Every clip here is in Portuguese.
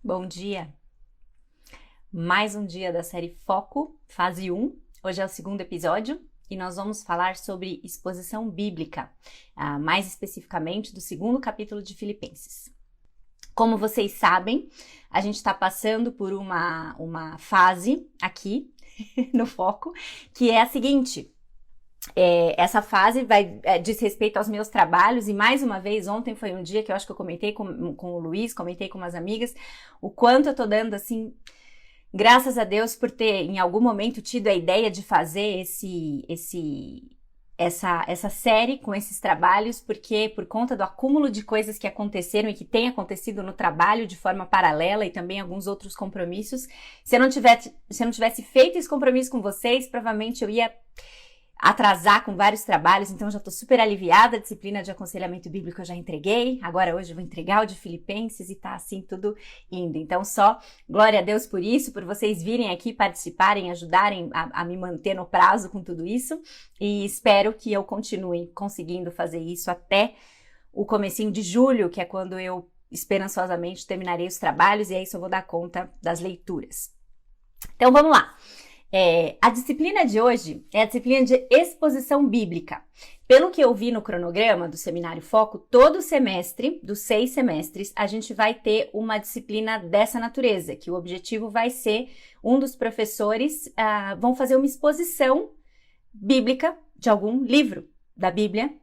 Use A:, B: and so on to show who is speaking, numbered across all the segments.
A: Bom dia! Mais um dia da série Foco, fase 1. Hoje é o segundo episódio e nós vamos falar sobre exposição bíblica, mais especificamente do segundo capítulo de Filipenses. Como vocês sabem, a gente está passando por uma fase aqui no Foco, que é a seguinte. Essa fase diz respeito aos meus trabalhos e mais uma vez, ontem foi um dia que eu acho que eu comentei com o Luiz, comentei com umas amigas, o quanto eu tô dando assim, graças a Deus por ter em algum momento tido a ideia de fazer essa série com esses trabalhos, porque por conta do acúmulo de coisas que aconteceram e que tem acontecido no trabalho de forma paralela e também alguns outros compromissos, se eu não tivesse feito esse compromisso com vocês, provavelmente eu ia atrasar com vários trabalhos, então já estou super aliviada. A disciplina de aconselhamento bíblico eu já entreguei, agora hoje eu vou entregar o de Filipenses e tá assim tudo indo. Então só glória a Deus por isso, por vocês virem aqui participarem, ajudarem a me manter no prazo com tudo isso, e espero que eu continue conseguindo fazer isso até o comecinho de julho, que é quando eu esperançosamente terminarei os trabalhos e aí só vou dar conta das leituras. Então vamos lá. A disciplina de hoje é a disciplina de exposição bíblica. Pelo que eu vi no cronograma do Seminário Foco, todo semestre, dos 6 semestres, a gente vai ter uma disciplina dessa natureza, que o objetivo vai ser, um dos professores vão fazer uma exposição bíblica de algum livro da Bíblia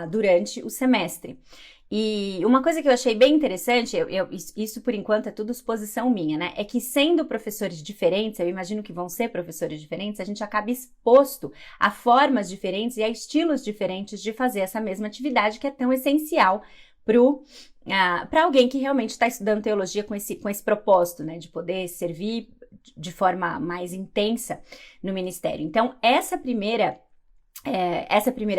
A: durante o semestre. E uma coisa que eu achei bem interessante, isso por enquanto é tudo suposição minha, né? É que sendo professores diferentes, eu imagino que vão ser professores diferentes, a gente acaba exposto a formas diferentes e a estilos diferentes de fazer essa mesma atividade que é tão essencial para alguém que realmente está estudando teologia com esse propósito, né? De poder servir de forma mais intensa no ministério. Então, essa primeira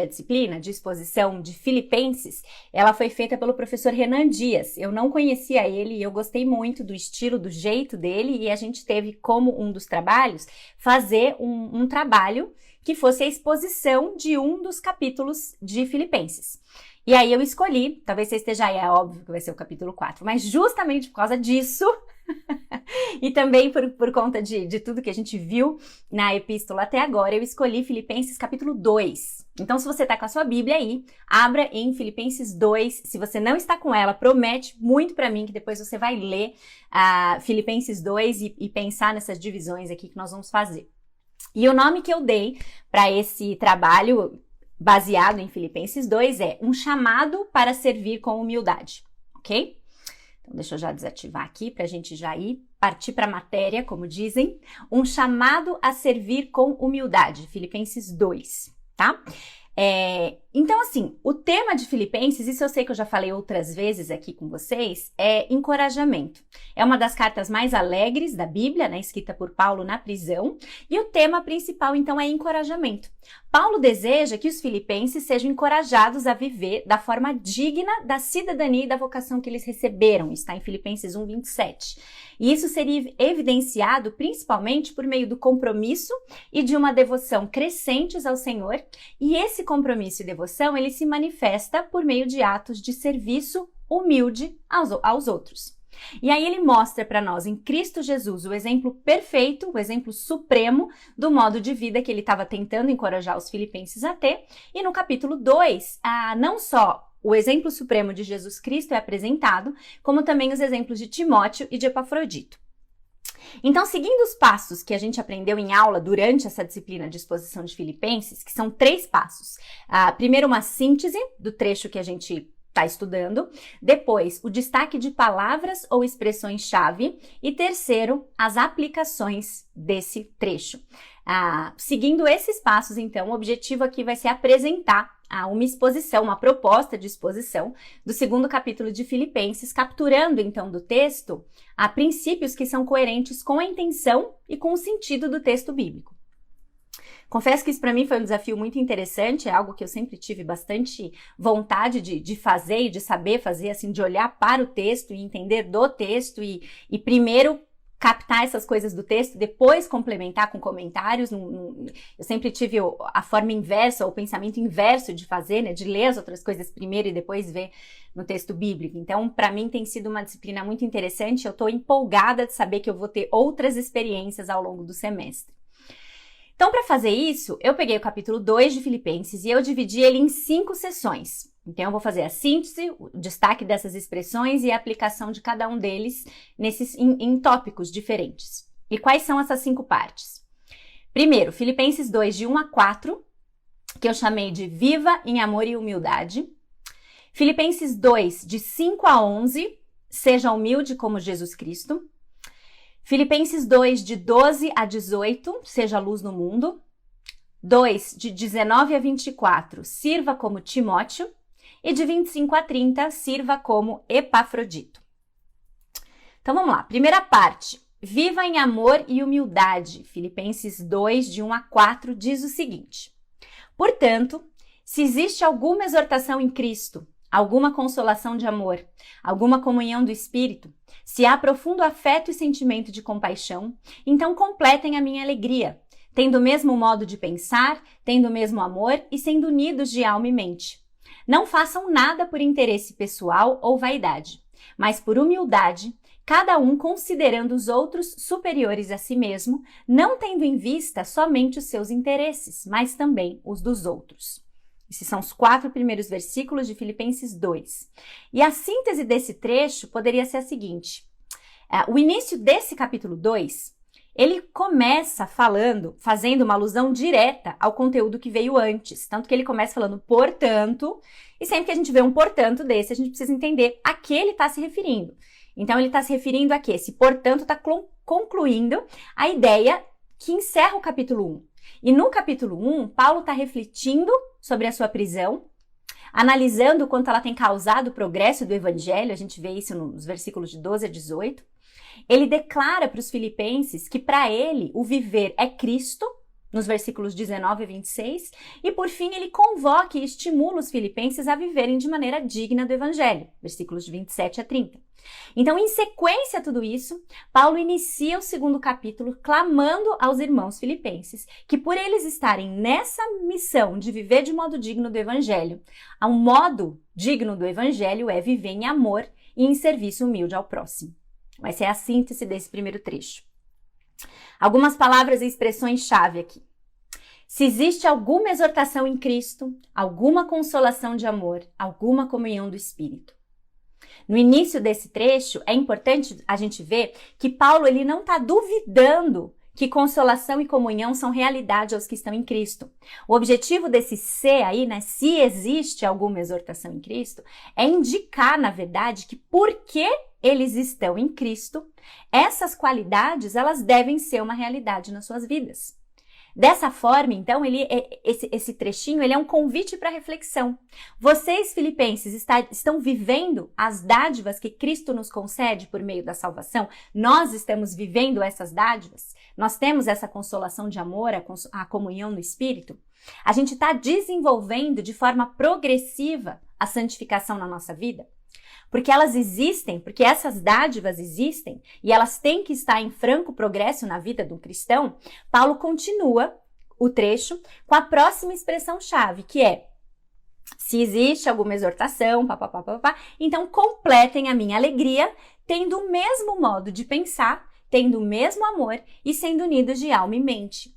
A: disciplina de exposição de Filipenses, ela foi feita pelo professor Renan Dias. Eu não conhecia ele e eu gostei muito do estilo, do jeito dele, e a gente teve como um dos trabalhos fazer um trabalho que fosse a exposição de um dos capítulos de Filipenses. E aí eu escolhi, talvez você esteja aí, é óbvio que vai ser o capítulo 4, mas justamente por causa disso, e também por conta de tudo que a gente viu na epístola até agora, eu escolhi Filipenses capítulo 2. Então, se você está com a sua Bíblia aí, abra em Filipenses 2. Se você não está com ela, promete muito para mim que depois você vai ler Filipenses 2 e pensar nessas divisões aqui que nós vamos fazer. E o nome que eu dei para esse trabalho baseado em Filipenses 2 é Um Chamado para Servir com Humildade, ok? Então, deixa eu já desativar aqui para a gente já partir para a matéria, como dizem. Um chamado a servir com humildade, Filipenses 2, tá? Então, assim, o tema de Filipenses, isso eu sei que eu já falei outras vezes aqui com vocês, é encorajamento. É uma das cartas mais alegres da Bíblia, né, escrita por Paulo na prisão, e o tema principal, então, é encorajamento. Paulo deseja que os filipenses sejam encorajados a viver da forma digna da cidadania e da vocação que eles receberam, está em Filipenses 1:27. E isso seria evidenciado principalmente por meio do compromisso e de uma devoção crescentes ao Senhor, e esse compromisso e devoção, ele se manifesta por meio de atos de serviço humilde aos outros. E aí ele mostra para nós em Cristo Jesus o exemplo perfeito, o exemplo supremo do modo de vida que ele estava tentando encorajar os filipenses a ter. E no capítulo 2, não só o exemplo supremo de Jesus Cristo é apresentado, como também os exemplos de Timóteo e de Epafrodito. Então, seguindo os passos que a gente aprendeu em aula durante essa disciplina de exposição de Filipenses, que são 3 passos. Primeiro, uma síntese do trecho que a gente está estudando. Depois, o destaque de palavras ou expressões-chave. E terceiro, as aplicações desse trecho. Seguindo esses passos, então, o objetivo aqui vai ser apresentar uma exposição, uma proposta de exposição do segundo capítulo de Filipenses, capturando, então, do texto princípios que são coerentes com a intenção e com o sentido do texto bíblico. Confesso que isso para mim foi um desafio muito interessante, é algo que eu sempre tive bastante vontade de fazer e de saber fazer, assim, de olhar para o texto e entender do texto e primeiro captar essas coisas do texto, depois complementar com comentários. Eu sempre tive a forma inversa, o pensamento inverso de fazer, né, de ler as outras coisas primeiro e depois ver no texto bíblico. Então, para mim tem sido uma disciplina muito interessante. Eu estou empolgada de saber que eu vou ter outras experiências ao longo do semestre. Então, para fazer isso, eu peguei o capítulo 2 de Filipenses e eu dividi ele em 5 sessões. Então, eu vou fazer a síntese, o destaque dessas expressões e a aplicação de cada um deles em tópicos diferentes. E quais são essas 5 partes? Primeiro, Filipenses 2, de 1 a 4, que eu chamei de Viva em Amor e Humildade. Filipenses 2, de 5 a 11, Seja humilde como Jesus Cristo. Filipenses 2, de 12 a 18, Seja luz no mundo. 2, de 19 a 24, Sirva como Timóteo. E de 25 a 30, Sirva como Epafrodito. Então vamos lá, primeira parte, Viva em amor e humildade. Filipenses 2, de 1 a 4, diz o seguinte: Portanto, se existe alguma exortação em Cristo, alguma consolação de amor, alguma comunhão do Espírito, se há profundo afeto e sentimento de compaixão, então completem a minha alegria, tendo o mesmo modo de pensar, tendo o mesmo amor e sendo unidos de alma e mente. Não façam nada por interesse pessoal ou vaidade, mas por humildade, cada um considerando os outros superiores a si mesmo, não tendo em vista somente os seus interesses, mas também os dos outros. Esses são os 4 primeiros versículos de Filipenses 2. E a síntese desse trecho poderia ser a seguinte: o início desse capítulo 2, ele começa fazendo uma alusão direta ao conteúdo que veio antes. Tanto que ele começa falando portanto, e sempre que a gente vê um portanto desse, a gente precisa entender a que ele está se referindo. Então, ele está se referindo a quê? Esse portanto está concluindo a ideia que encerra o capítulo 1. E no capítulo 1, Paulo está refletindo sobre a sua prisão, analisando o quanto ela tem causado o progresso do evangelho, a gente vê isso nos versículos de 12 a 18. Ele declara para os filipenses que para ele o viver é Cristo, nos versículos 19 a 26, e por fim ele convoca e estimula os filipenses a viverem de maneira digna do evangelho, versículos de 27 a 30. Então, em sequência a tudo isso, Paulo inicia o segundo capítulo clamando aos irmãos filipenses que por eles estarem nessa missão de viver de modo digno do evangelho, um modo digno do evangelho é viver em amor e em serviço humilde ao próximo. Vai ser a síntese desse primeiro trecho. Algumas palavras e expressões-chave aqui. Se existe alguma exortação em Cristo, alguma consolação de amor, alguma comunhão do Espírito. No início desse trecho, é importante a gente ver que Paulo ele não está duvidando que consolação e comunhão são realidade aos que estão em Cristo. O objetivo desse se aí, né, se existe alguma exortação em Cristo, é indicar, na verdade, que porque eles estão em Cristo, essas qualidades, elas devem ser uma realidade nas suas vidas. Dessa forma, então, esse trechinho ele é um convite para reflexão. Vocês, filipenses, estão vivendo as dádivas que Cristo nos concede por meio da salvação? Nós estamos vivendo essas dádivas? Nós temos essa consolação de amor, a comunhão no Espírito? A gente está desenvolvendo de forma progressiva a santificação na nossa vida? Porque elas existem, porque essas dádivas existem e elas têm que estar em franco progresso na vida do cristão, Paulo continua o trecho com a próxima expressão-chave, que é: se existe alguma exortação, então completem a minha alegria, tendo o mesmo modo de pensar, tendo o mesmo amor e sendo unidos de alma e mente.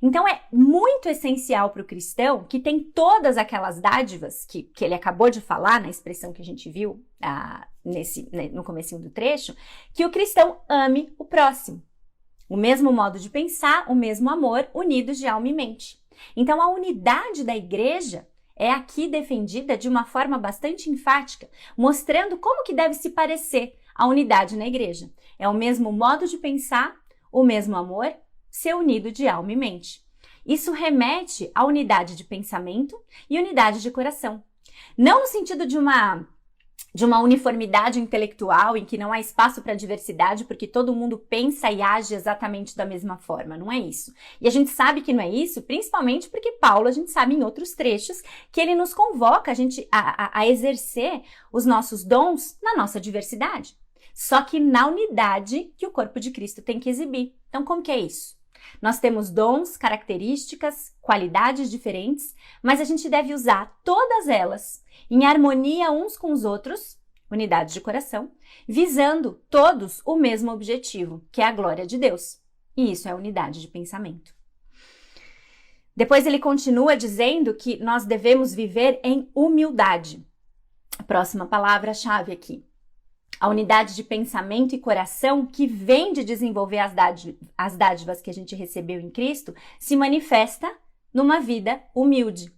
A: Então é muito essencial para o cristão que tem todas aquelas dádivas que ele acabou de falar, na expressão que a gente viu no comecinho do trecho, que o cristão ame o próximo. O mesmo modo de pensar, o mesmo amor, unidos de alma e mente. Então a unidade da igreja é aqui defendida de uma forma bastante enfática, mostrando como que deve se parecer a unidade na igreja. É o mesmo modo de pensar, o mesmo amor, ser unido de alma e mente. Isso remete à unidade de pensamento e unidade de coração. Não no sentido de uma uniformidade intelectual em que não há espaço para diversidade porque todo mundo pensa e age exatamente da mesma forma. Não é isso. E a gente sabe que não é isso, principalmente porque Paulo, a gente sabe em outros trechos, que ele nos convoca a exercer os nossos dons na nossa diversidade. só que na unidade que o corpo de Cristo tem que exibir. Então, como que é isso? Nós temos dons, características, qualidades diferentes, mas a gente deve usar todas elas em harmonia uns com os outros, unidade de coração, visando todos o mesmo objetivo, que é a glória de Deus. E isso é unidade de pensamento. Depois ele continua dizendo que nós devemos viver em humildade. A próxima palavra-chave aqui. A unidade de pensamento e coração que vem de desenvolver as dádivas que a gente recebeu em Cristo se manifesta numa vida humilde.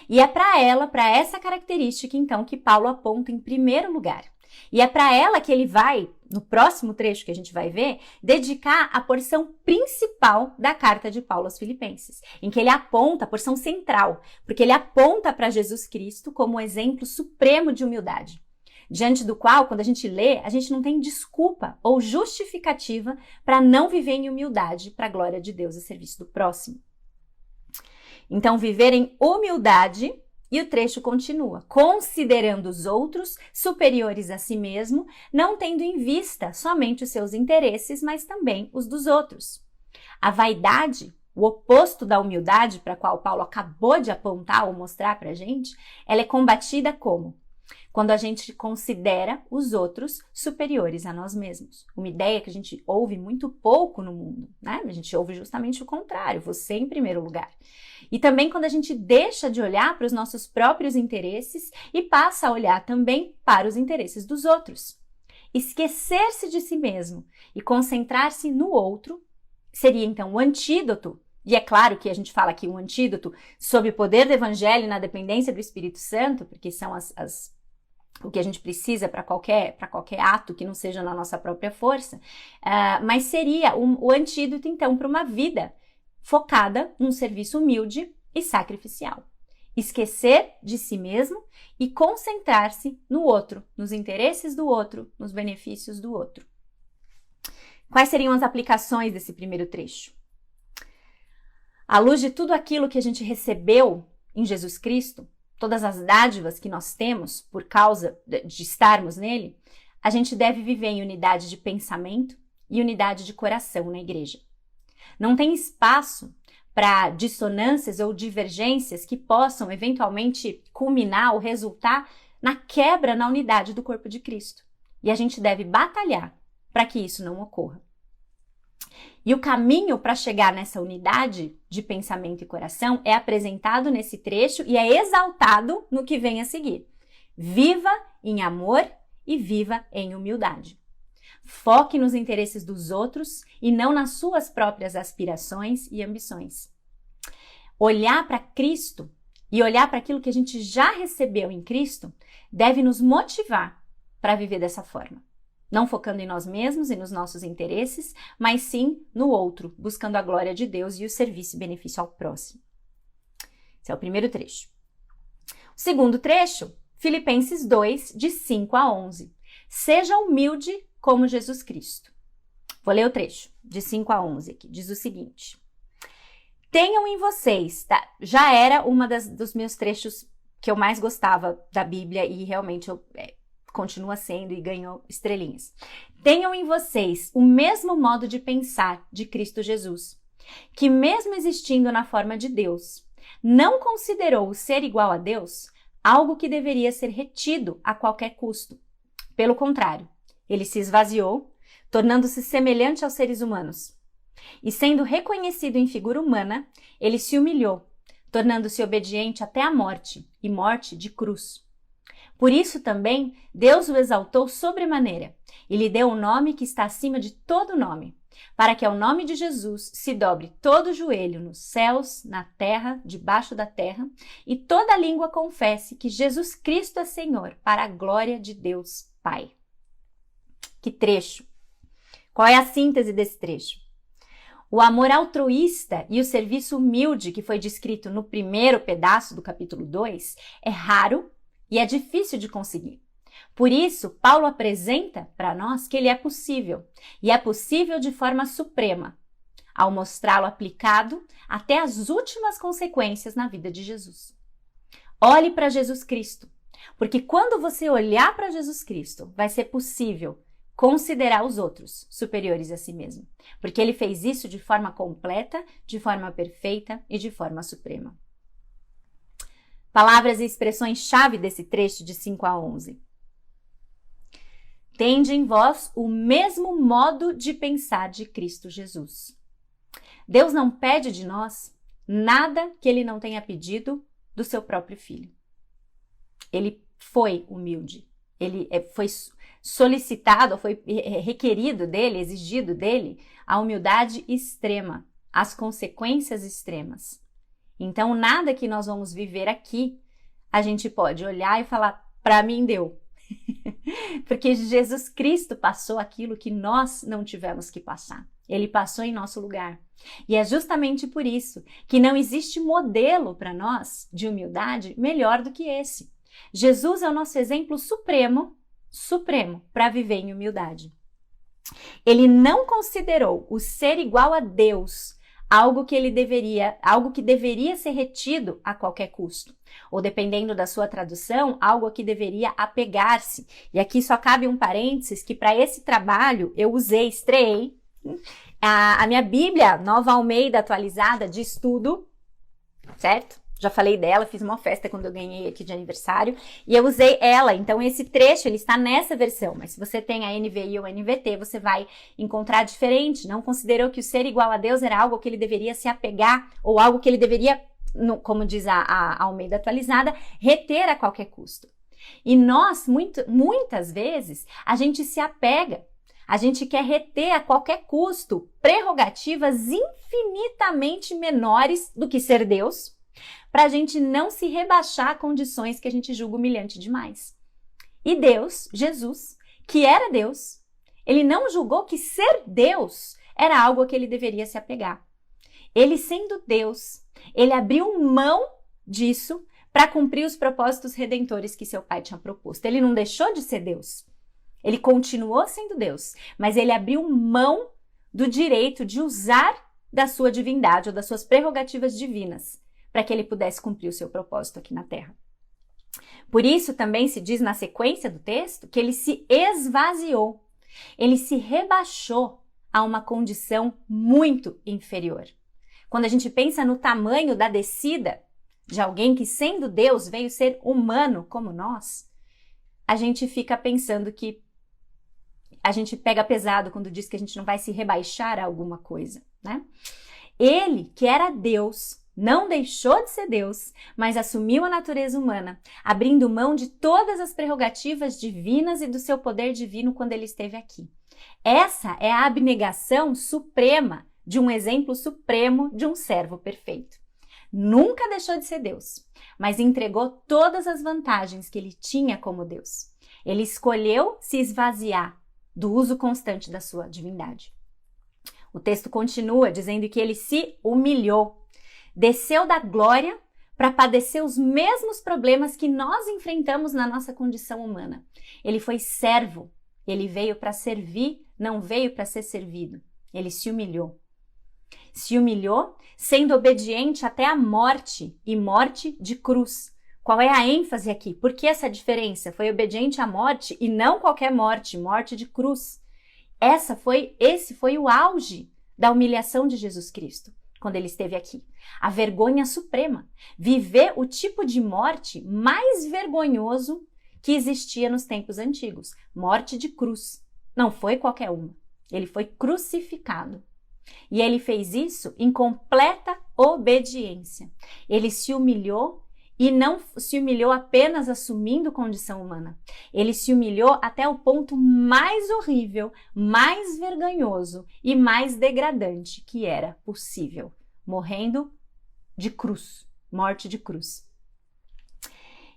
A: E é para essa característica, então, que Paulo aponta em primeiro lugar. E é para ela que ele vai, no próximo trecho que a gente vai ver, dedicar a porção principal da carta de Paulo aos Filipenses, em que ele aponta a porção central, porque ele aponta para Jesus Cristo como um exemplo supremo de humildade, diante do qual, quando a gente lê, a gente não tem desculpa ou justificativa para não viver em humildade para a glória de Deus e serviço do próximo. Então, viver em humildade. E o trecho continua, considerando os outros superiores a si mesmo, não tendo em vista somente os seus interesses, mas também os dos outros. A vaidade, o oposto da humildade para a qual Paulo acabou de apontar ou mostrar para a gente, ela é combatida como? Quando a gente considera os outros superiores a nós mesmos. Uma ideia que a gente ouve muito pouco no mundo, né? A gente ouve justamente o contrário, você em primeiro lugar. E também quando a gente deixa de olhar para os nossos próprios interesses e passa a olhar também para os interesses dos outros. Esquecer-se de si mesmo e concentrar-se no outro seria então o antídoto. E é claro que a gente fala aqui um antídoto sob o poder do evangelho e na dependência do Espírito Santo, porque são o que a gente precisa para qualquer ato que não seja na nossa própria força, mas seria o antídoto então para uma vida focada num serviço humilde e sacrificial. Esquecer de si mesmo e concentrar-se no outro, nos interesses do outro, nos benefícios do outro. Quais seriam as aplicações desse primeiro trecho? À luz de tudo aquilo que a gente recebeu em Jesus Cristo, todas as dádivas que nós temos por causa de estarmos nele, a gente deve viver em unidade de pensamento e unidade de coração na igreja. Não tem espaço para dissonâncias ou divergências que possam eventualmente culminar ou resultar na quebra na unidade do corpo de Cristo. E a gente deve batalhar para que isso não ocorra. E o caminho para chegar nessa unidade de pensamento e coração é apresentado nesse trecho e é exaltado no que vem a seguir. Viva em amor e viva em humildade. Foque nos interesses dos outros e não nas suas próprias aspirações e ambições. Olhar para Cristo e olhar para aquilo que a gente já recebeu em Cristo deve nos motivar para viver dessa forma. Não focando em nós mesmos e nos nossos interesses, mas sim no outro, buscando a glória de Deus e o serviço e benefício ao próximo. Esse é o primeiro trecho. O segundo trecho, Filipenses 2, de 5 a 11. Seja humilde como Jesus Cristo. Vou ler o trecho, de 5 a 11 aqui. Diz o seguinte. Tenham em vocês, tá? Já era dos meus trechos que eu mais gostava da Bíblia e realmente continua sendo e ganhou estrelinhas. Tenham em vocês o mesmo modo de pensar de Cristo Jesus, que mesmo existindo na forma de Deus, não considerou o ser igual a Deus algo que deveria ser retido a qualquer custo. Pelo contrário, ele se esvaziou, tornando-se semelhante aos seres humanos. E sendo reconhecido em figura humana, ele se humilhou, tornando-se obediente até a morte, e morte de cruz. Por isso também Deus o exaltou sobremaneira e lhe deu um nome que está acima de todo nome, para que ao nome de Jesus se dobre todo o joelho nos céus, na terra, debaixo da terra, e toda língua confesse que Jesus Cristo é Senhor, para a glória de Deus Pai. Que trecho! Qual é a síntese desse trecho? O amor altruísta e o serviço humilde que foi descrito no primeiro pedaço do capítulo 2 é raro e é difícil de conseguir. Por isso, Paulo apresenta para nós que ele é possível, e é possível de forma suprema, ao mostrá-lo aplicado até as últimas consequências na vida de Jesus. Olhe para Jesus Cristo, porque quando você olhar para Jesus Cristo, vai ser possível considerar os outros superiores a si mesmo, porque ele fez isso de forma completa, de forma perfeita e de forma suprema. Palavras e expressões-chave desse trecho de 5 a 11. Tende em vós o mesmo modo de pensar de Cristo Jesus. Deus não pede de nós nada que ele não tenha pedido do seu próprio filho. Ele foi humilde, ele foi solicitado, foi requerido dele, exigido dele, a humildade extrema, as consequências extremas. Então, nada que nós vamos viver aqui, a gente pode olhar e falar, para mim deu. Porque Jesus Cristo passou aquilo que nós não tivemos que passar. Ele passou em nosso lugar. E é justamente por isso que não existe modelo para nós de humildade melhor do que esse. Jesus é o nosso exemplo supremo para viver em humildade. Ele não considerou o ser igual a Deus algo que deveria ser retido a qualquer custo, ou dependendo da sua tradução, algo que deveria apegar-se. E aqui só cabe um parênteses que para esse trabalho eu estreei a minha Bíblia Nova Almeida atualizada de estudo, certo? Já falei dela, fiz uma festa quando eu ganhei aqui de aniversário e eu usei ela. Então esse trecho ele está nessa versão, mas se você tem a NVI ou a NVT, você vai encontrar diferente. Não considerou que o ser igual a Deus era algo que ele deveria se apegar ou algo que ele deveria, como diz a Almeida atualizada, reter a qualquer custo. E nós, muitas vezes, a gente se apega. A gente quer reter a qualquer custo prerrogativas infinitamente menores do que ser Deus, para a gente não se rebaixar a condições que a gente julga humilhante demais. E Deus, Jesus, que era Deus, ele não julgou que ser Deus era algo a que ele deveria se apegar. Ele, sendo Deus, ele abriu mão disso para cumprir os propósitos redentores que seu Pai tinha proposto. Ele não deixou de ser Deus. Ele continuou sendo Deus, mas ele abriu mão do direito de usar da sua divindade ou das suas prerrogativas divinas para que ele pudesse cumprir o seu propósito aqui na Terra. Por isso também se diz na sequência do texto que ele se esvaziou, ele se rebaixou a uma condição muito inferior. Quando a gente pensa no tamanho da descida de alguém que, sendo Deus, veio ser humano como nós, a gente fica pensando que a gente pega pesado quando diz que a gente não vai se rebaixar a alguma coisa, né? Ele, que era Deus, não deixou de ser Deus, mas assumiu a natureza humana, abrindo mão de todas as prerrogativas divinas e do seu poder divino quando ele esteve aqui. Essa é a abnegação suprema de um exemplo supremo de um servo perfeito. Nunca deixou de ser Deus, mas entregou todas as vantagens que ele tinha como Deus. Ele escolheu se esvaziar do uso constante da sua divindade. O texto continua dizendo que ele se humilhou, desceu da glória para padecer os mesmos problemas que nós enfrentamos na nossa condição humana. Ele foi servo, ele veio para servir, não veio para ser servido. Ele se humilhou. Se humilhou, sendo obediente até a morte, e morte de cruz. Qual é a ênfase aqui? Por que essa diferença? Foi obediente à morte e não qualquer morte, morte de cruz. Esse foi o auge da humilhação de Jesus Cristo, quando ele esteve aqui. A vergonha suprema. Viver o tipo de morte mais vergonhoso que existia nos tempos antigos. Morte de cruz. Não foi qualquer uma. Ele foi crucificado. E ele fez isso em completa obediência. Ele se humilhou e não se humilhou apenas assumindo condição humana. Ele se humilhou até o ponto mais horrível, mais vergonhoso e mais degradante que era possível, morrendo de cruz, morte de cruz.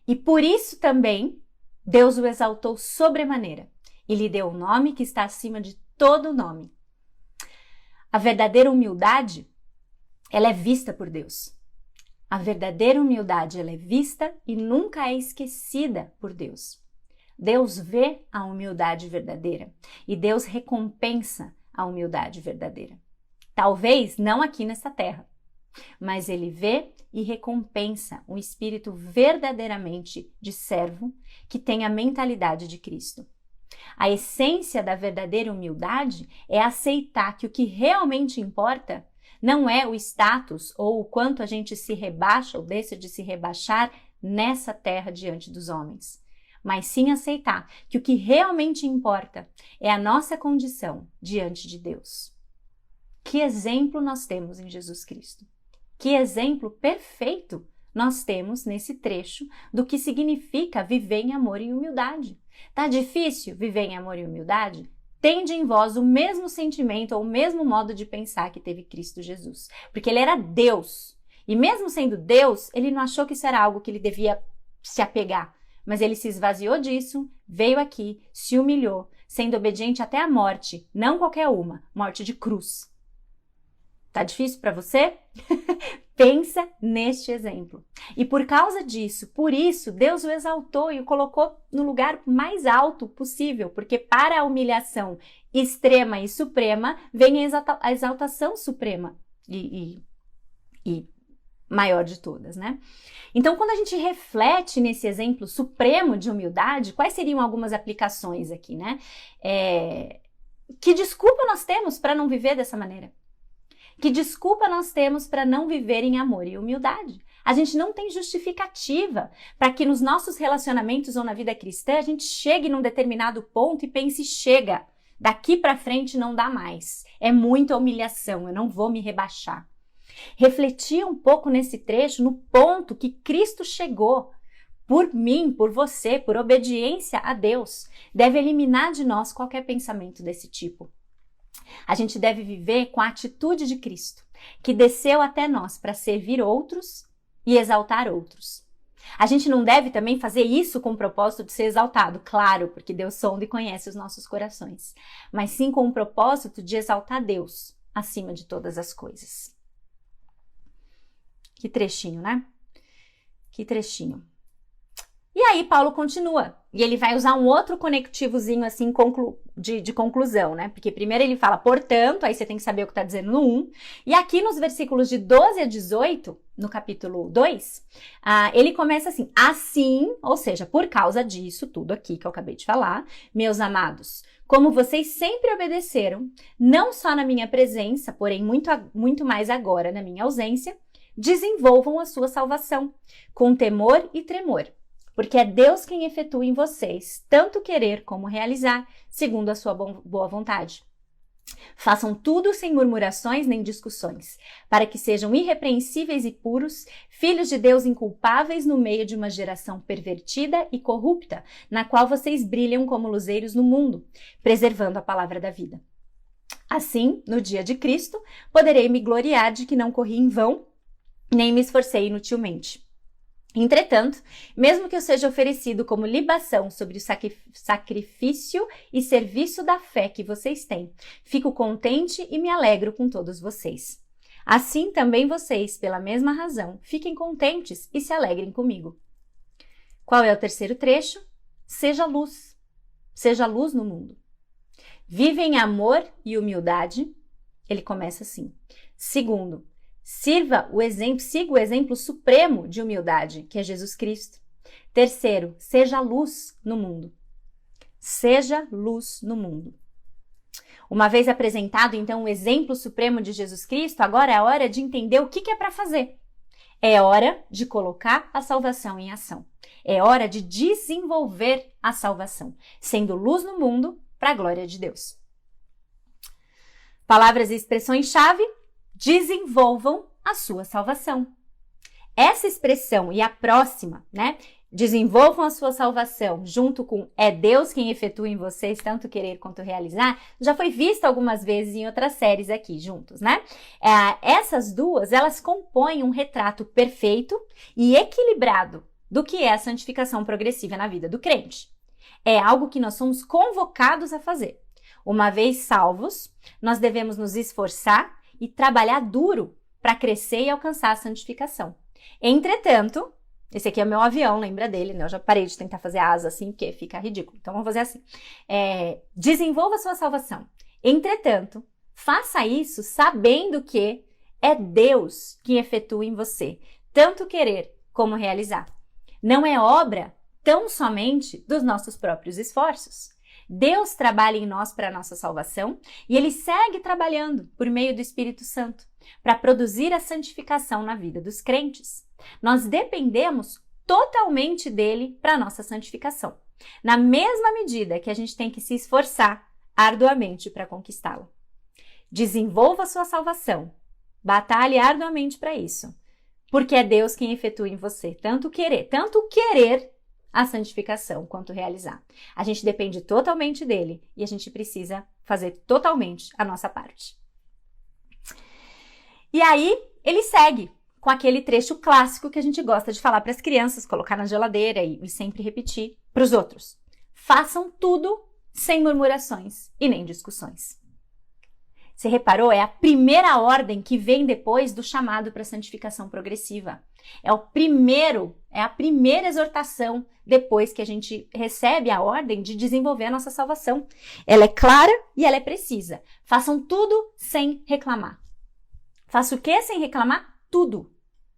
A: E por isso também Deus o exaltou sobremaneira e lhe deu o nome que está acima de todo nome. A verdadeira humildade, ela é vista por Deus. A verdadeira humildade, ela é vista e nunca é esquecida por Deus. Deus vê a humildade verdadeira e Deus recompensa a humildade verdadeira. Talvez não aqui nessa terra, mas ele vê e recompensa um espírito verdadeiramente de servo que tem a mentalidade de Cristo. A essência da verdadeira humildade é aceitar que o que realmente importa não é o status ou o quanto a gente se rebaixa ou deixa de se rebaixar nessa terra diante dos homens, mas sim aceitar que o que realmente importa é a nossa condição diante de Deus. Que exemplo nós temos em Jesus Cristo? Que exemplo perfeito nós temos nesse trecho do que significa viver em amor e humildade. Tá difícil viver em amor e humildade? Tende em vós o mesmo sentimento ou o mesmo modo de pensar que teve Cristo Jesus. Porque ele era Deus. E mesmo sendo Deus, ele não achou que isso era algo que ele devia se apegar. Mas ele se esvaziou disso, veio aqui, se humilhou, sendo obediente até a morte, não qualquer uma, morte de cruz. Tá difícil para você? Pensa neste exemplo. E por causa disso, por isso, Deus o exaltou e o colocou no lugar mais alto possível, porque para a humilhação extrema e suprema vem a exaltação suprema e maior de todas, né? Então, quando a gente reflete nesse exemplo supremo de humildade, quais seriam algumas aplicações aqui, né? Que desculpa nós temos para não viver dessa maneira? Que desculpa nós temos para não viver em amor e humildade? A gente não tem justificativa para que nos nossos relacionamentos ou na vida cristã a gente chegue num determinado ponto e pense, chega, daqui para frente não dá mais. É muita humilhação, eu não vou me rebaixar. Refletir um pouco nesse trecho, no ponto que Cristo chegou por mim, por você, por obediência a Deus, deve eliminar de nós qualquer pensamento desse tipo. A gente deve viver com a atitude de Cristo, que desceu até nós para servir outros e exaltar outros. A gente não deve também fazer isso com o propósito de ser exaltado, claro, porque Deus sonda e conhece os nossos corações, mas sim com o propósito de exaltar Deus acima de todas as coisas. Que trechinho, né? Que trechinho. E aí Paulo continua, e ele vai usar um outro conectivozinho assim de conclusão, né? Porque primeiro ele fala, portanto, aí você tem que saber o que está dizendo no 1, e aqui nos versículos de 12 a 18, no capítulo 2, ele começa assim, ou seja, por causa disso, tudo aqui que eu acabei de falar, meus amados, como vocês sempre obedeceram, não só na minha presença, porém muito mais agora na minha ausência, desenvolvam a sua salvação, com temor e tremor, porque é Deus quem efetua em vocês, tanto querer como realizar, segundo a sua boa vontade. Façam tudo sem murmurações nem discussões, para que sejam irrepreensíveis e puros, filhos de Deus inculpáveis no meio de uma geração pervertida e corrupta, na qual vocês brilham como luzeiros no mundo, preservando a palavra da vida. Assim, no dia de Cristo, poderei me gloriar de que não corri em vão, nem me esforcei inutilmente. Entretanto, mesmo que eu seja oferecido como libação sobre o sacrifício e serviço da fé que vocês têm, fico contente e me alegro com todos vocês. Assim também vocês, pela mesma razão, fiquem contentes e se alegrem comigo. Qual é o terceiro trecho? Seja luz. Seja luz no mundo. Vive em amor e humildade. Ele começa assim. Segundo, siga o exemplo supremo de humildade, que é Jesus Cristo. Terceiro, seja luz no mundo. Seja luz no mundo. Uma vez apresentado, então, o exemplo supremo de Jesus Cristo, agora é a hora de entender o que é para fazer. É hora de colocar a salvação em ação. É hora de desenvolver a salvação, sendo luz no mundo para a glória de Deus. Palavras e expressões-chave: desenvolvam a sua salvação. Essa expressão e a próxima, né? Desenvolvam a sua salvação junto com é Deus quem efetua em vocês tanto querer quanto realizar, já foi vista algumas vezes em outras séries aqui juntos, né? Essas duas, elas compõem um retrato perfeito e equilibrado do que é a santificação progressiva na vida do crente. É algo que nós somos convocados a fazer. Uma vez salvos, nós devemos nos esforçar e trabalhar duro para crescer e alcançar a santificação. Entretanto, esse aqui é o meu avião, lembra dele, né? Eu já parei de tentar fazer asa assim, porque fica ridículo. Então, vamos fazer assim. Desenvolva a sua salvação. Entretanto, faça isso sabendo que é Deus que efetua em você, tanto querer como realizar. Não é obra tão somente dos nossos próprios esforços. Deus trabalha em nós para a nossa salvação e Ele segue trabalhando por meio do Espírito Santo para produzir a santificação na vida dos crentes. Nós dependemos totalmente dele para a nossa santificação, na mesma medida que a gente tem que se esforçar arduamente para conquistá-la. Desenvolva a sua salvação, batalhe arduamente para isso, porque é Deus quem efetua em você tanto querer a santificação quanto realizar. A gente depende totalmente dele e a gente precisa fazer totalmente a nossa parte. E aí, ele segue com aquele trecho clássico que a gente gosta de falar para as crianças, colocar na geladeira e sempre repetir para os outros. Façam tudo sem murmurações e nem discussões. Você reparou? É a primeira ordem que vem depois do chamado para a santificação progressiva. É a primeira exortação depois que a gente recebe a ordem de desenvolver a nossa salvação. Ela é clara e ela é precisa. Façam tudo sem reclamar. Faça o que sem reclamar? Tudo.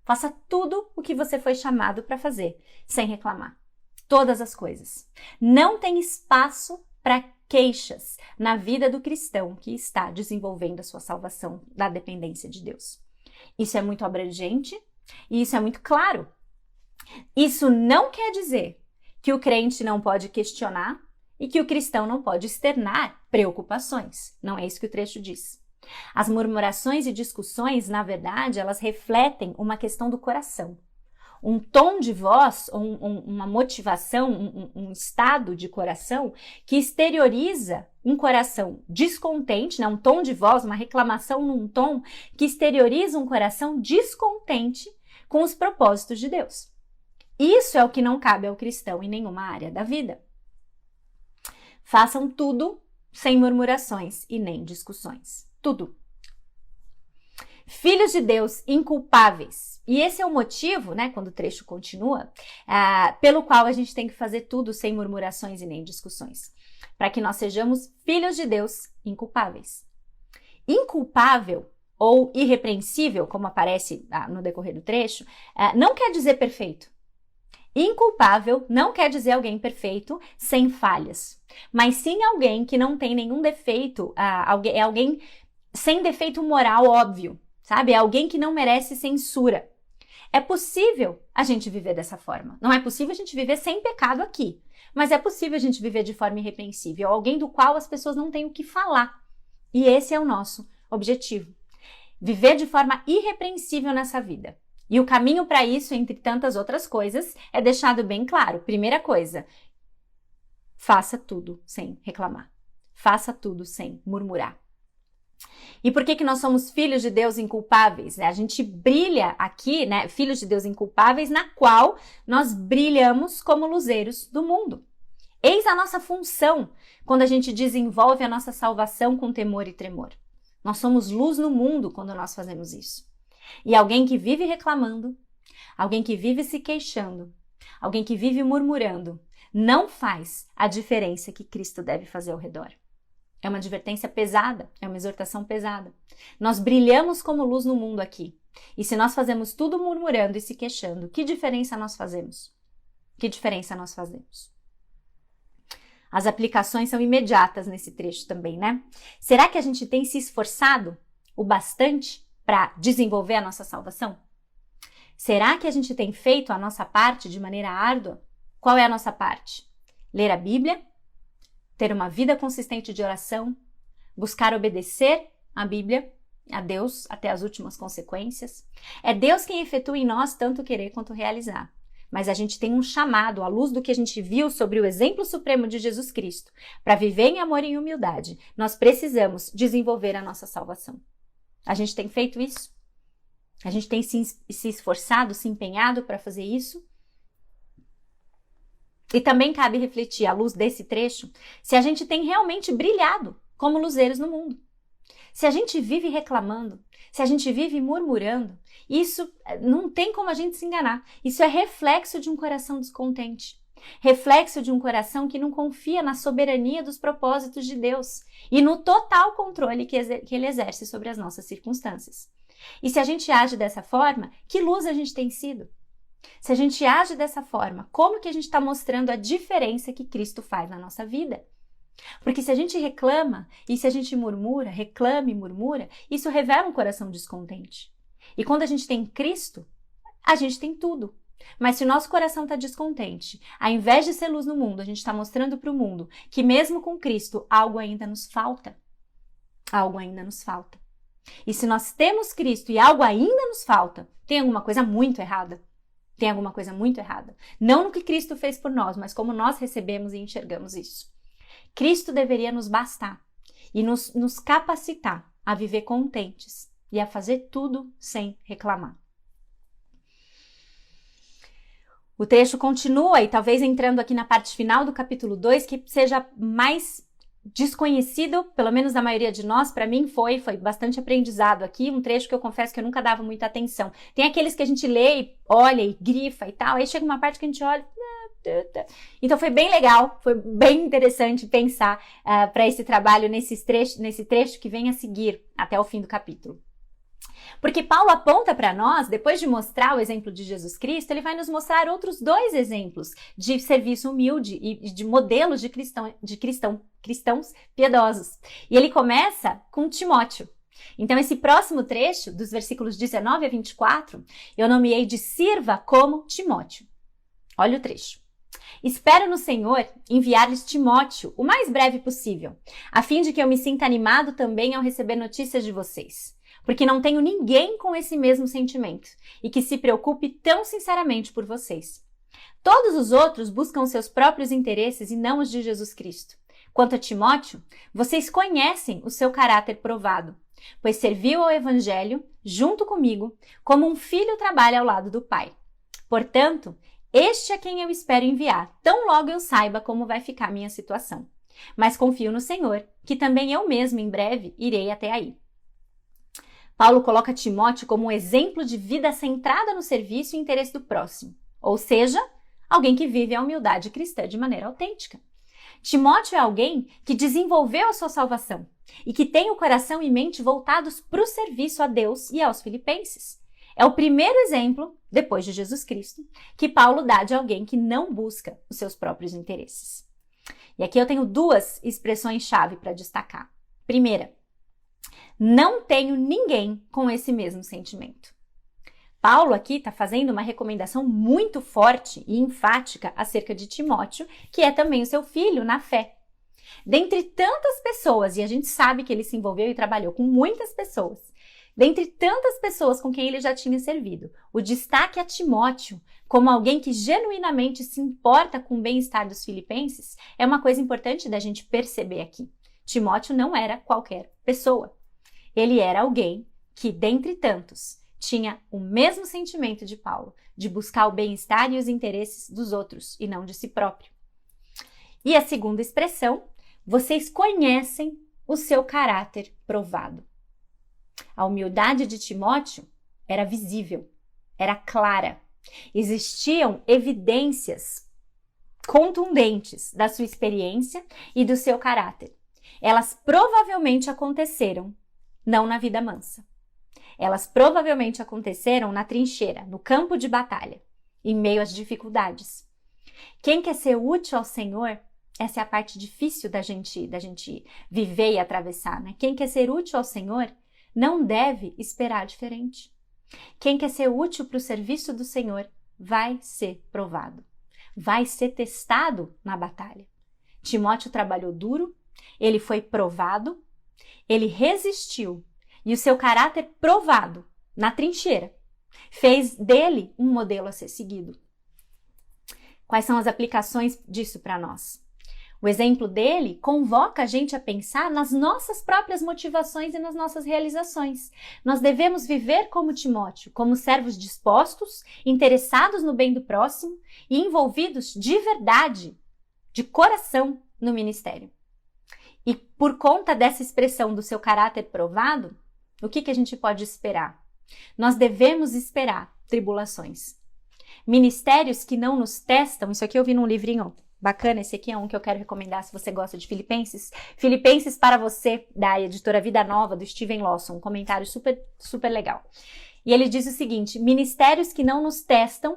A: Faça tudo o que você foi chamado para fazer, sem reclamar. Todas as coisas. Não tem espaço para queixas na vida do cristão que está desenvolvendo a sua salvação da dependência de Deus. Isso é muito abrangente e isso é muito claro. Isso não quer dizer que o crente não pode questionar e que o cristão não pode externar preocupações. Não é isso que o trecho diz. As murmurações e discussões, na verdade, elas refletem uma questão do coração. Um tom de voz, uma motivação, um estado de coração que exterioriza um coração descontente, né? Um tom de voz, uma reclamação num tom que exterioriza um coração descontente com os propósitos de Deus. Isso é o que não cabe ao cristão em nenhuma área da vida. Façam tudo sem murmurações e nem discussões. Tudo. Filhos de Deus inculpáveis. E esse é o motivo, né, quando o trecho continua, pelo qual a gente tem que fazer tudo sem murmurações e nem discussões. Para que nós sejamos filhos de Deus inculpáveis. Inculpável ou irrepreensível, como aparece no decorrer do trecho, não quer dizer perfeito. Inculpável não quer dizer alguém perfeito, sem falhas, mas sim alguém que não tem nenhum defeito, é alguém sem defeito moral óbvio, sabe? É alguém que não merece censura. É possível a gente viver dessa forma. Não é possível a gente viver sem pecado aqui, mas é possível a gente viver de forma irrepreensível, alguém do qual as pessoas não têm o que falar. E esse é o nosso objetivo. Viver de forma irrepreensível nessa vida. E o caminho para isso, entre tantas outras coisas, é deixado bem claro. Primeira coisa, faça tudo sem reclamar. Faça tudo sem murmurar. E por que nós somos filhos de Deus inculpáveis? A gente brilha aqui, né? Filhos de Deus inculpáveis, na qual nós brilhamos como luzeiros do mundo. Eis a nossa função quando a gente desenvolve a nossa salvação com temor e tremor. Nós somos luz no mundo quando nós fazemos isso. E alguém que vive reclamando, alguém que vive se queixando, alguém que vive murmurando, não faz a diferença que Cristo deve fazer ao redor. É uma advertência pesada, é uma exortação pesada. Nós brilhamos como luz no mundo aqui. E se nós fazemos tudo murmurando e se queixando, que diferença nós fazemos? Que diferença nós fazemos? As aplicações são imediatas nesse trecho também, né? Será que a gente tem se esforçado o bastante para desenvolver a nossa salvação? Será que a gente tem feito a nossa parte de maneira árdua? Qual é a nossa parte? Ler a Bíblia? Ter uma vida consistente de oração? Buscar obedecer a Bíblia, a Deus, até as últimas consequências? É Deus quem efetua em nós tanto querer quanto realizar. Mas a gente tem um chamado, à luz do que a gente viu sobre o exemplo supremo de Jesus Cristo, para viver em amor e em humildade. Nós precisamos desenvolver a nossa salvação. A gente tem feito isso? A gente tem se esforçado, se empenhado para fazer isso? E também cabe refletir, à luz desse trecho, se a gente tem realmente brilhado como luzeiros no mundo. Se a gente vive reclamando, se a gente vive murmurando, isso não tem como a gente se enganar. Isso é reflexo de um coração descontente. Reflexo de um coração que não confia na soberania dos propósitos de Deus e no total controle que Ele exerce sobre as nossas circunstâncias. E se a gente age dessa forma, que luz a gente tem sido? Se a gente age dessa forma, como que a gente está mostrando a diferença que Cristo faz na nossa vida? Porque se a gente reclama e se a gente murmura, reclama e murmura, isso revela um coração descontente. E quando a gente tem Cristo, a gente tem tudo. Mas se o nosso coração está descontente, ao invés de ser luz no mundo, a gente está mostrando para o mundo que mesmo com Cristo, algo ainda nos falta. Algo ainda nos falta. E se nós temos Cristo e algo ainda nos falta, tem alguma coisa muito errada. Tem alguma coisa muito errada. Não no que Cristo fez por nós, mas como nós recebemos e enxergamos isso. Cristo deveria nos bastar e nos capacitar a viver contentes e a fazer tudo sem reclamar. O trecho continua e talvez entrando aqui na parte final do capítulo 2, que seja mais desconhecido, pelo menos da maioria de nós, para mim foi bastante aprendizado aqui, um trecho que eu confesso que eu nunca dava muita atenção. Tem aqueles que a gente lê, e olha e grifa e tal, aí chega uma parte que a gente olha... Então foi bem legal, foi bem interessante pensar para esse trabalho nesse trecho que vem a seguir até o fim do capítulo. Porque Paulo aponta para nós, depois de mostrar o exemplo de Jesus Cristo, ele vai nos mostrar outros 2 exemplos de serviço humilde e de modelos de cristãos piedosos. E ele começa com Timóteo. Então esse próximo trecho, dos versículos 19 a 24, eu nomeei de sirva como Timóteo. Olha o trecho. Espero no Senhor enviar-lhes Timóteo o mais breve possível, a fim de que eu me sinta animado também ao receber notícias de vocês, porque não tenho ninguém com esse mesmo sentimento e que se preocupe tão sinceramente por vocês. Todos os outros buscam seus próprios interesses e não os de Jesus Cristo. Quanto a Timóteo, vocês conhecem o seu caráter provado, pois serviu ao Evangelho junto comigo, como um filho trabalha ao lado do pai. Portanto, este é quem eu espero enviar, tão logo eu saiba como vai ficar minha situação. Mas confio no Senhor, que também eu mesmo em breve irei até aí. Paulo coloca Timóteo como um exemplo de vida centrada no serviço e interesse do próximo, ou seja, alguém que vive a humildade cristã de maneira autêntica. Timóteo é alguém que desenvolveu a sua salvação e que tem o coração e mente voltados para o serviço a Deus e aos filipenses. É o primeiro exemplo, depois de Jesus Cristo, que Paulo dá de alguém que não busca os seus próprios interesses. E aqui eu tenho 2 expressões-chave para destacar. Primeira, não tenho ninguém com esse mesmo sentimento. Paulo aqui está fazendo uma recomendação muito forte e enfática acerca de Timóteo, que é também o seu filho na fé. Dentre tantas pessoas, e a gente sabe que ele se envolveu e trabalhou com muitas pessoas, dentre tantas pessoas com quem ele já tinha servido, o destaque a Timóteo como alguém que genuinamente se importa com o bem-estar dos filipenses é uma coisa importante da gente perceber aqui. Timóteo não era qualquer pessoa. Ele era alguém que, dentre tantos, tinha o mesmo sentimento de Paulo, de buscar o bem-estar e os interesses dos outros e não de si próprio. E a segunda expressão, vocês conhecem o seu caráter provado. A humildade de Timóteo era visível, era clara. Existiam evidências contundentes da sua experiência e do seu caráter. Elas provavelmente aconteceram, não na vida mansa. Elas provavelmente aconteceram na trincheira, no campo de batalha, em meio às dificuldades. Quem quer ser útil ao Senhor, essa é a parte difícil da gente viver e atravessar, né? Quem quer ser útil ao Senhor não deve esperar diferente. Quem quer ser útil para o serviço do Senhor vai ser provado, vai ser testado na batalha. Timóteo trabalhou duro, ele foi provado, ele resistiu e o seu caráter provado na trincheira fez dele um modelo a ser seguido. Quais são as aplicações disso para nós? O exemplo dele convoca a gente a pensar nas nossas próprias motivações e nas nossas realizações. Nós devemos viver como Timóteo, como servos dispostos, interessados no bem do próximo e envolvidos de verdade, de coração, no ministério. E por conta dessa expressão do seu caráter provado, o que a gente pode esperar? Nós devemos esperar tribulações. Ministérios que não nos testam, isso aqui eu vi num livrinho bacana, esse aqui é um que eu quero recomendar se você gosta de Filipenses. Filipenses para você, da editora Vida Nova, do Steven Lawson, um comentário super, super legal. E ele diz o seguinte: ministérios que não nos testam,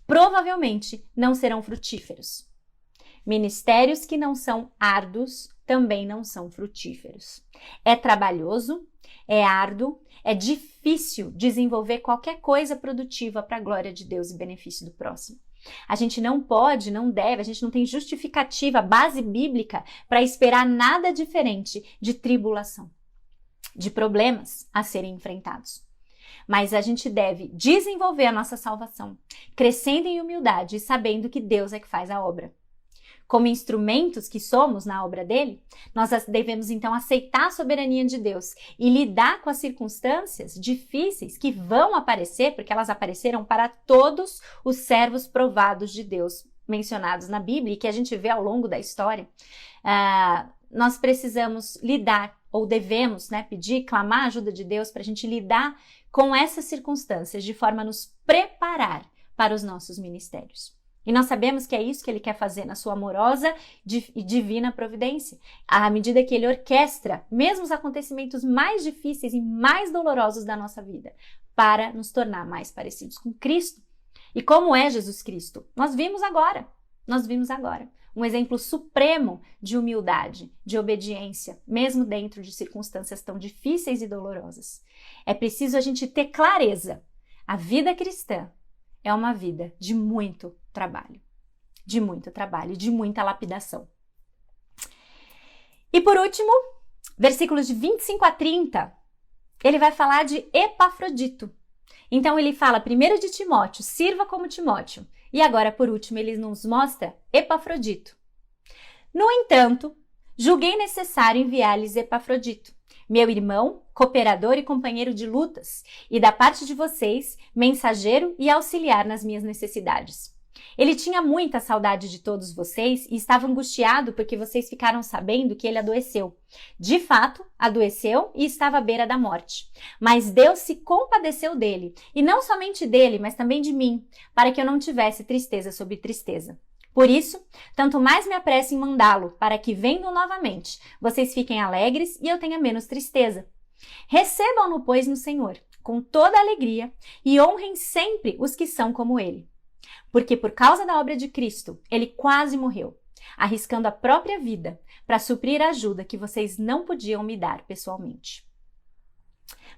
A: provavelmente não serão frutíferos. Ministérios que não são árduos também não são frutíferos. É trabalhoso, é árduo, é difícil desenvolver qualquer coisa produtiva para a glória de Deus e benefício do próximo. A gente não pode, não deve, a gente não tem justificativa, base bíblica para esperar nada diferente de tribulação, de problemas a serem enfrentados. Mas a gente deve desenvolver a nossa salvação, crescendo em humildade e sabendo que Deus é que faz a obra. Como instrumentos que somos na obra dele, nós devemos então aceitar a soberania de Deus e lidar com as circunstâncias difíceis que vão aparecer, porque elas apareceram para todos os servos provados de Deus mencionados na Bíblia e que a gente vê ao longo da história. Nós precisamos lidar, ou devemos, pedir, clamar a ajuda de Deus para a gente lidar com essas circunstâncias de forma a nos preparar para os nossos ministérios. E nós sabemos que é isso que ele quer fazer na sua amorosa e divina providência, à medida que ele orquestra mesmo os acontecimentos mais difíceis e mais dolorosos da nossa vida, para nos tornar mais parecidos com Cristo. E como é Jesus Cristo? Nós vimos agora um exemplo supremo de humildade, de obediência, mesmo dentro de circunstâncias tão difíceis e dolorosas. É preciso a gente ter clareza. A vida cristã é uma vida de muito trabalho, de muita lapidação. E por último, versículos de 25 a 30, ele vai falar de Epafrodito. Então ele fala primeiro de Timóteo, sirva como Timóteo. E agora, por último, ele nos mostra Epafrodito. No entanto, julguei necessário enviar-lhes Epafrodito, meu irmão, cooperador e companheiro de lutas, e da parte de vocês, mensageiro e auxiliar nas minhas necessidades. Ele tinha muita saudade de todos vocês e estava angustiado porque vocês ficaram sabendo que ele adoeceu. De fato, adoeceu e estava à beira da morte. Mas Deus se compadeceu dele, e não somente dele, mas também de mim, para que eu não tivesse tristeza sobre tristeza. Por isso, tanto mais me apresso em mandá-lo, para que, vendo novamente, vocês fiquem alegres e eu tenha menos tristeza. Recebam-no, pois, no Senhor, com toda alegria, e honrem sempre os que são como ele. Porque por causa da obra de Cristo, ele quase morreu, arriscando a própria vida para suprir a ajuda que vocês não podiam me dar pessoalmente.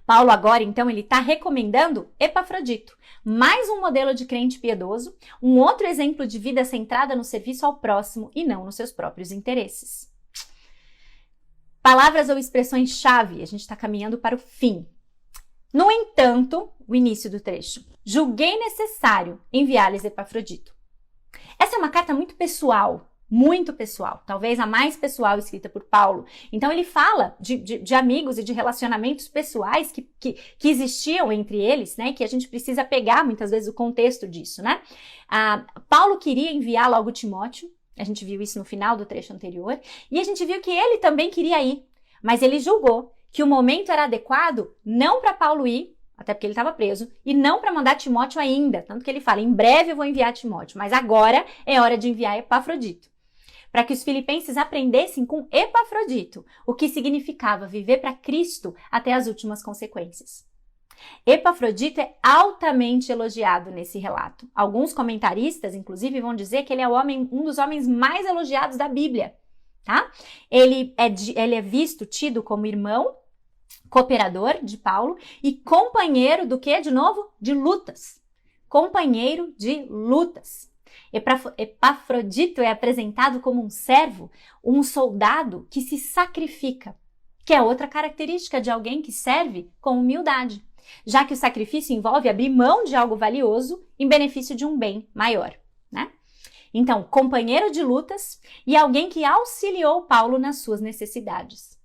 A: Paulo agora, então, ele está recomendando Epafrodito, mais um modelo de crente piedoso, um outro exemplo de vida centrada no serviço ao próximo e não nos seus próprios interesses. Palavras ou expressões-chave, a gente está caminhando para o fim. No entanto, o início do trecho, julguei necessário enviar-lhes Epafrodito. Essa é uma carta muito pessoal, talvez a mais pessoal escrita por Paulo. Então ele fala de amigos e de relacionamentos pessoais que existiam entre eles, que a gente precisa pegar muitas vezes o contexto disso, Paulo queria enviar logo Timóteo, a gente viu isso no final do trecho anterior, e a gente viu que ele também queria ir, mas ele julgou que o momento era adequado não para Paulo ir, até porque ele estava preso, e não para mandar Timóteo ainda, tanto que ele fala, em breve eu vou enviar Timóteo, mas agora é hora de enviar Epafrodito. Para que os filipenses aprendessem com Epafrodito o que significava viver para Cristo até as últimas consequências. Epafrodito é altamente elogiado nesse relato. Alguns comentaristas, inclusive, vão dizer que ele é um dos homens mais elogiados da Bíblia. Ele é tido como irmão, cooperador de Paulo e companheiro do que, de novo? De lutas. Companheiro de lutas. Epafrodito é apresentado como um servo, um soldado que se sacrifica, que é outra característica de alguém que serve com humildade, já que o sacrifício envolve abrir mão de algo valioso em benefício de um bem maior, Então, companheiro de lutas e alguém que auxiliou Paulo nas suas necessidades.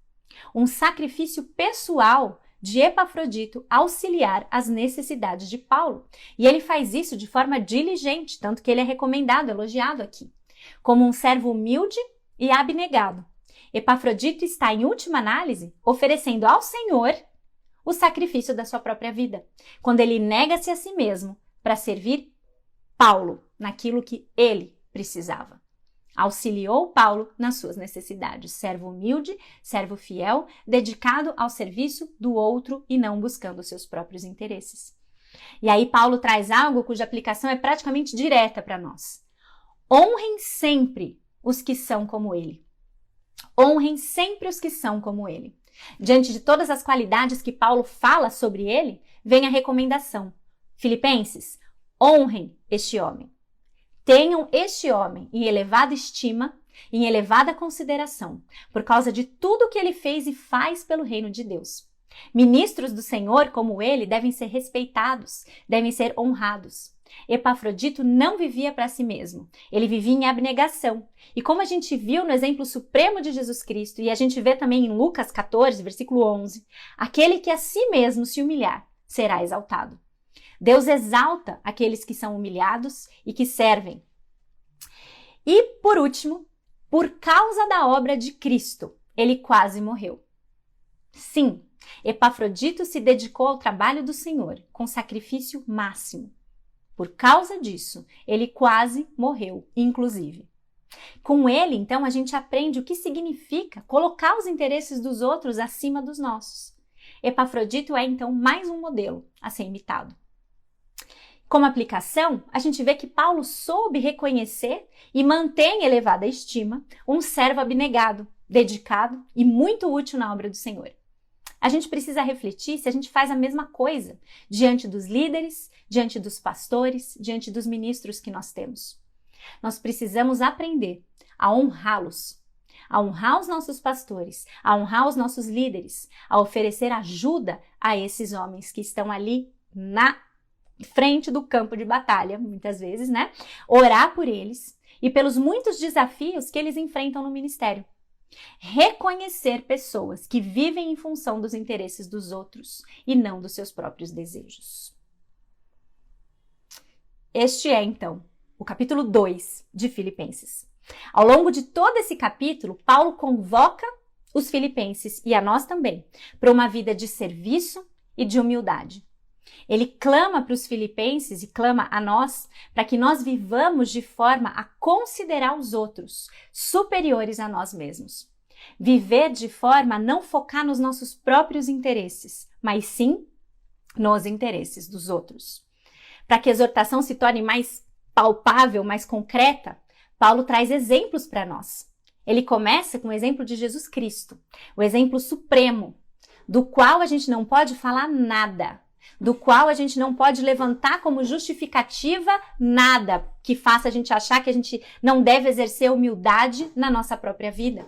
A: Um sacrifício pessoal de Epafrodito auxiliar as necessidades de Paulo. E ele faz isso de forma diligente, tanto que ele é recomendado, elogiado aqui, como um servo humilde e abnegado. Epafrodito está, em última análise, oferecendo ao Senhor o sacrifício da sua própria vida, quando ele nega-se a si mesmo para servir Paulo naquilo que ele precisava. Auxiliou Paulo nas suas necessidades, servo humilde, servo fiel, dedicado ao serviço do outro e não buscando seus próprios interesses. E aí Paulo traz algo cuja aplicação é praticamente direta para nós. Honrem sempre os que são como ele. Honrem sempre os que são como ele. Diante de todas as qualidades que Paulo fala sobre ele, vem a recomendação. Filipenses, honrem este homem. Tenham este homem em elevada estima, em elevada consideração, por causa de tudo que ele fez e faz pelo reino de Deus. Ministros do Senhor, como ele, devem ser respeitados, devem ser honrados. Epafrodito não vivia para si mesmo, ele vivia em abnegação. E como a gente viu no exemplo supremo de Jesus Cristo, e a gente vê também em Lucas 14, versículo 11, aquele que a si mesmo se humilhar será exaltado. Deus exalta aqueles que são humilhados e que servem. E, por último, por causa da obra de Cristo, ele quase morreu. Sim, Epafrodito se dedicou ao trabalho do Senhor com sacrifício máximo. Por causa disso, ele quase morreu, inclusive. Com ele, então, a gente aprende o que significa colocar os interesses dos outros acima dos nossos. Epafrodito é, então, mais um modelo a ser imitado. Como aplicação, a gente vê que Paulo soube reconhecer e mantém em elevada estima um servo abnegado, dedicado e muito útil na obra do Senhor. A gente precisa refletir se a gente faz a mesma coisa diante dos líderes, diante dos pastores, diante dos ministros que nós temos. Nós precisamos aprender a honrá-los, a honrar os nossos pastores, a honrar os nossos líderes, a oferecer ajuda a esses homens que estão ali na frente do campo de batalha, muitas vezes, né? Orar por eles e pelos muitos desafios que eles enfrentam no ministério. Reconhecer pessoas que vivem em função dos interesses dos outros e não dos seus próprios desejos. Este é, então, o capítulo 2 de Filipenses. Ao longo de todo esse capítulo, Paulo convoca os filipenses e a nós também para uma vida de serviço e de humildade. Ele clama para os filipenses e clama a nós para que nós vivamos de forma a considerar os outros superiores a nós mesmos. Viver de forma a não focar nos nossos próprios interesses, mas sim nos interesses dos outros. Para que a exortação se torne mais palpável, mais concreta, Paulo traz exemplos para nós. Ele começa com o exemplo de Jesus Cristo, o exemplo supremo, do qual a gente não pode falar nada, do qual a gente não pode levantar como justificativa nada que faça a gente achar que a gente não deve exercer humildade na nossa própria vida.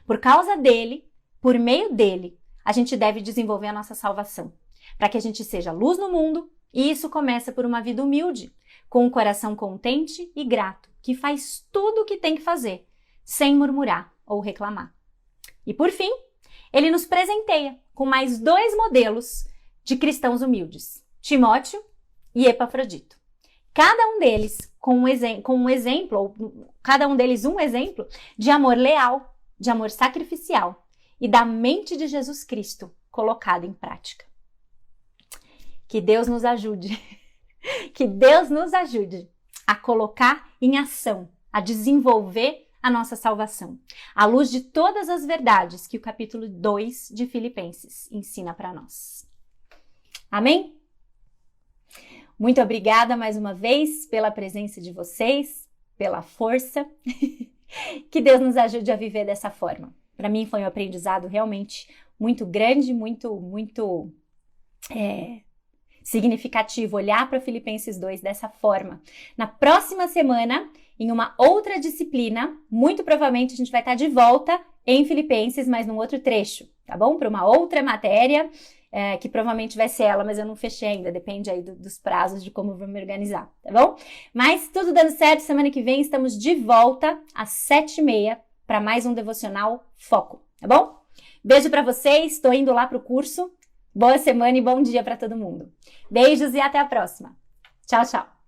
A: Por causa dele, por meio dele, a gente deve desenvolver a nossa salvação, para que a gente seja luz no mundo, e isso começa por uma vida humilde, com um coração contente e grato, que faz tudo o que tem que fazer, sem murmurar ou reclamar. E por fim, ele nos presenteia com mais 2 modelos de cristãos humildes, Timóteo e Epafrodito. Cada um deles um exemplo de amor leal, de amor sacrificial e da mente de Jesus Cristo colocada em prática. Que Deus nos ajude, que Deus nos ajude a colocar em ação, a desenvolver a nossa salvação, à luz de todas as verdades que o capítulo 2 de Filipenses ensina para nós. Amém? Muito obrigada mais uma vez pela presença de vocês, pela força. Que Deus nos ajude a viver dessa forma. Para mim foi um aprendizado realmente muito grande, muito significativo olhar para Filipenses 2 dessa forma. Na próxima semana, em uma outra disciplina, muito provavelmente a gente vai estar de volta em Filipenses, mas num outro trecho, tá bom? Para uma outra matéria, que provavelmente vai ser ela, mas eu não fechei ainda, depende aí dos prazos de como eu vou me organizar, tá bom? Mas tudo dando certo, semana que vem estamos de volta às 7h30 para mais um Devocional Foco, tá bom? Beijo para vocês, estou indo lá pro curso. Boa semana e bom dia para todo mundo. Beijos e até a próxima. Tchau, tchau.